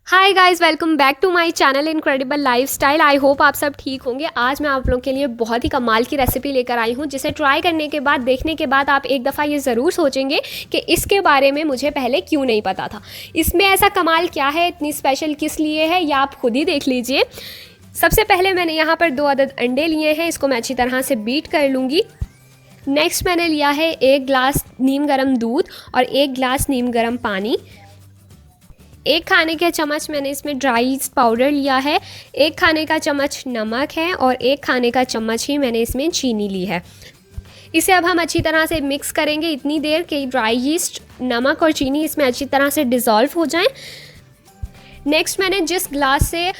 Hi guys, welcome back to my channel incredible lifestyle. I hope आप सब ठीक होंगे। आज मैं आप लोगों के लिए बहुत ही कमाल की रेसिपी लेकर आई हूँ, जिसे ट्राई करने के बाद, देखने के बाद आप एक दफ़ा ये ज़रूर सोचेंगे कि इसके बारे में मुझे पहले क्यों नहीं पता था। इसमें ऐसा कमाल क्या है, इतनी स्पेशल किस लिए है, या आप खुद ही देख लीजिए। सबसे पहले मैंने यहाँ पर 2 अदद अंडे लिए हैं, इसको मैं अच्छी तरह से बीट कर लूँगी। नेक्स्ट मैंने लिया है 1 गिलास नीम गर्म दूध और 1 गिलास नीम गर्म पानी। 1 खाने का चम्मच मैंने इसमें ड्राई पाउडर लिया है, 1 खाने का चम्मच नमक है और 1 खाने का चम्मच ही मैंने इसमें चीनी ली है। इसे अब हम अच्छी तरह से मिक्स करेंगे इतनी देर कि ड्राई यीस्ट, नमक और चीनी इसमें अच्छी तरह से डिज़ोल्व हो जाएं। नेक्स्ट मैंने जिस ग्लास से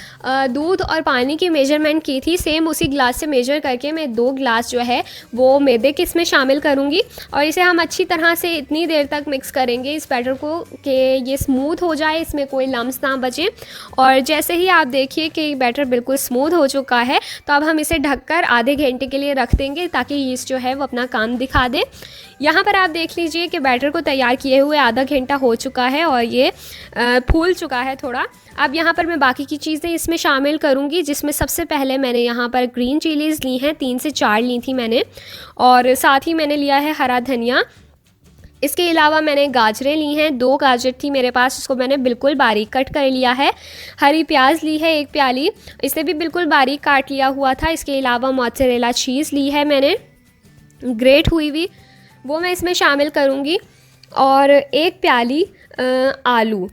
दूध और पानी की मेजरमेंट की थी, सेम उसी ग्लास से मेजर करके मैं 2 ग्लास जो है वो मैदे के इसमें शामिल करूँगी और इसे हम अच्छी तरह से इतनी देर तक मिक्स करेंगे इस बैटर को कि ये स्मूथ हो जाए, इसमें कोई लम्स ना बचे। और जैसे ही आप देखिए कि बैटर बिल्कुल स्मूथ हो चुका है, तो अब हम इसे ढककर आधे घंटे के लिए रख देंगे ताकि यीस्ट जो है वो अपना काम दिखा दे। यहाँ पर आप देख लीजिए कि बैटर को तैयार किए हुए आधा घंटा हो चुका है और ये फूल चुका है थोड़ा। अब यहाँ पर मैं बाकी की चीज़ें इसमें शामिल करूँगी, जिसमें सबसे पहले मैंने यहाँ पर ग्रीन चिलीज़ ली हैं, 3 से 4 ली थी मैंने, और साथ ही मैंने लिया है हरा धनिया। इसके अलावा मैंने गाजरें ली हैं, 2 गाजर थी मेरे पास, इसको मैंने बिल्कुल बारीक कट कर लिया है। हरी प्याज ली है 1 प्याली, इसे भी बिल्कुल बारीक काट लिया हुआ था। इसके अलावा मोज़रेला चीज़ ली है मैंने ग्रेट हुई हुई, वो मैं इसमें शामिल करूँगी। और 1 प्याली आलू,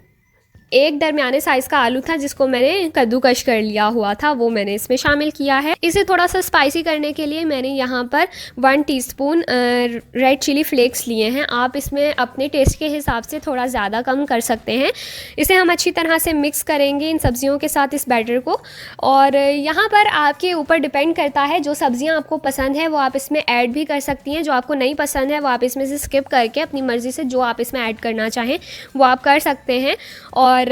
एक दरमियाने साइज़ का आलू था जिसको मैंने कद्दूकश कर लिया हुआ था, वो मैंने इसमें शामिल किया है। इसे थोड़ा सा स्पाइसी करने के लिए मैंने यहाँ पर 1 टीस्पून रेड चिली फ्लेक्स लिए हैं। आप इसमें अपने टेस्ट के हिसाब से थोड़ा ज़्यादा कम कर सकते हैं। इसे हम अच्छी तरह से मिक्स करेंगे इन सब्जियों के साथ, इस बैटर को। और यहाँ पर आपके ऊपर डिपेंड करता है, जो सब्जियाँ आपको पसंद है वो आप इसमें ऐड भी कर सकती हैं, जो आपको नहीं पसंद है वो आप इसमें से स्किप करके अपनी मर्ज़ी से जो आप इसमें ऐड करना चाहें वो आप कर सकते हैं। और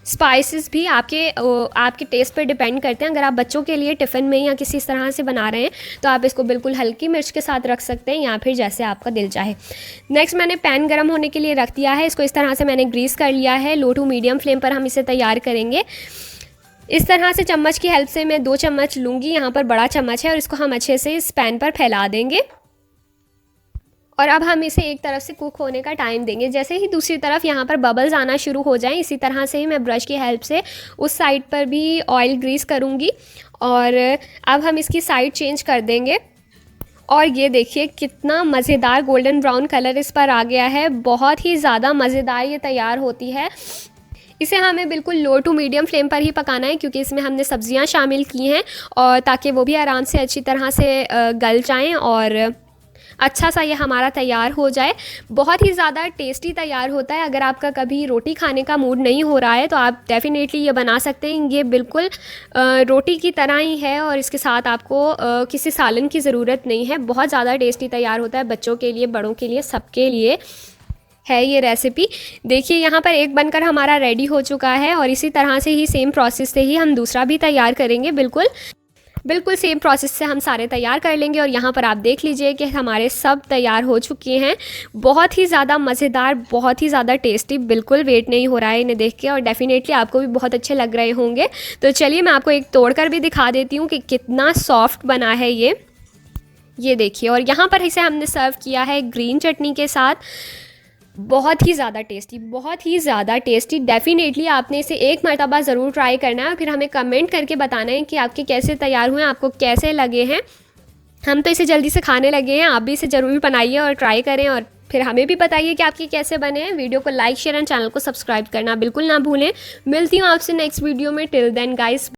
स्पाइसेस भी आपके टेस्ट पर डिपेंड करते हैं। अगर आप बच्चों के लिए टिफ़िन में या किसी तरह से बना रहे हैं तो आप इसको बिल्कुल हल्की मिर्च के साथ रख सकते हैं, या फिर जैसे आपका दिल चाहे। नेक्स्ट मैंने पैन गरम होने के लिए रख दिया है, इसको इस तरह से मैंने ग्रीस कर लिया है। लो टू मीडियम फ्लेम पर हम इसे तैयार करेंगे। इस तरह से चम्मच की हेल्प से मैं 2 चम्मच लूँगी, यहाँ पर बड़ा चम्मच है, और इसको हम अच्छे से इस पैन पर फैला देंगे। और अब हम इसे एक तरफ से कुक होने का टाइम देंगे। जैसे ही दूसरी तरफ यहाँ पर बबल्स आना शुरू हो जाएं, इसी तरह से ही मैं ब्रश की हेल्प से उस साइड पर भी ऑयल ग्रीस करूँगी। और अब हम इसकी साइड चेंज कर देंगे। और ये देखिए कितना मज़ेदार गोल्डन ब्राउन कलर इस पर आ गया है। बहुत ही ज़्यादा मज़ेदार ये तैयार होती है। इसे हमें बिल्कुल लो टू मीडियम फ्लेम पर ही पकाना है, क्योंकि इसमें हमने सब्जियां शामिल की हैं, और ताकि वो भी आराम से अच्छी तरह से गल जाएं और अच्छा सा ये हमारा तैयार हो जाए। बहुत ही ज़्यादा टेस्टी तैयार होता है। अगर आपका कभी रोटी खाने का मूड नहीं हो रहा है तो आप डेफ़िनेटली ये बना सकते हैं। ये बिल्कुल रोटी की तरह ही है और इसके साथ आपको किसी सालन की ज़रूरत नहीं है। बहुत ज़्यादा टेस्टी तैयार होता है, बच्चों के लिए, बड़ों के लिए, सबके लिए है ये रेसिपी। देखिए यहाँ पर एक बनकर हमारा रेडी हो चुका है, और इसी तरह से ही सेम प्रोसेस से ही हम दूसरा भी तैयार करेंगे। बिल्कुल सेम प्रोसेस से हम सारे तैयार कर लेंगे। और यहाँ पर आप देख लीजिए कि हमारे सब तैयार हो चुके हैं। बहुत ही ज़्यादा मज़ेदार, बहुत ही ज़्यादा टेस्टी, बिल्कुल वेट नहीं हो रहा है इन्हें देख के, और डेफ़िनेटली आपको भी बहुत अच्छे लग रहे होंगे। तो चलिए मैं आपको एक तोड़कर भी दिखा देती हूँ कि कितना सॉफ्ट बना है ये देखिए। और यहाँ पर इसे हमने सर्व किया है ग्रीन चटनी के साथ। बहुत ही ज़्यादा टेस्टी, बहुत ही ज़्यादा टेस्टी। डेफ़िनेटली आपने इसे एक मरतबा ज़रूर ट्राई करना है, और फिर हमें कमेंट करके बताना है कि आपके कैसे तैयार हुए, आपको कैसे लगे हैं। हम तो इसे जल्दी से खाने लगे हैं, आप भी इसे ज़रूर बनाइए और ट्राई करें, और फिर हमें भी बताइए कि आपके कैसे बने हैं। वीडियो को लाइक, शेयर एंड चैनल को सब्सक्राइब करना बिल्कुल ना भूलें। मिलती हूँ आपसे नेक्स्ट वीडियो में। Till then guys.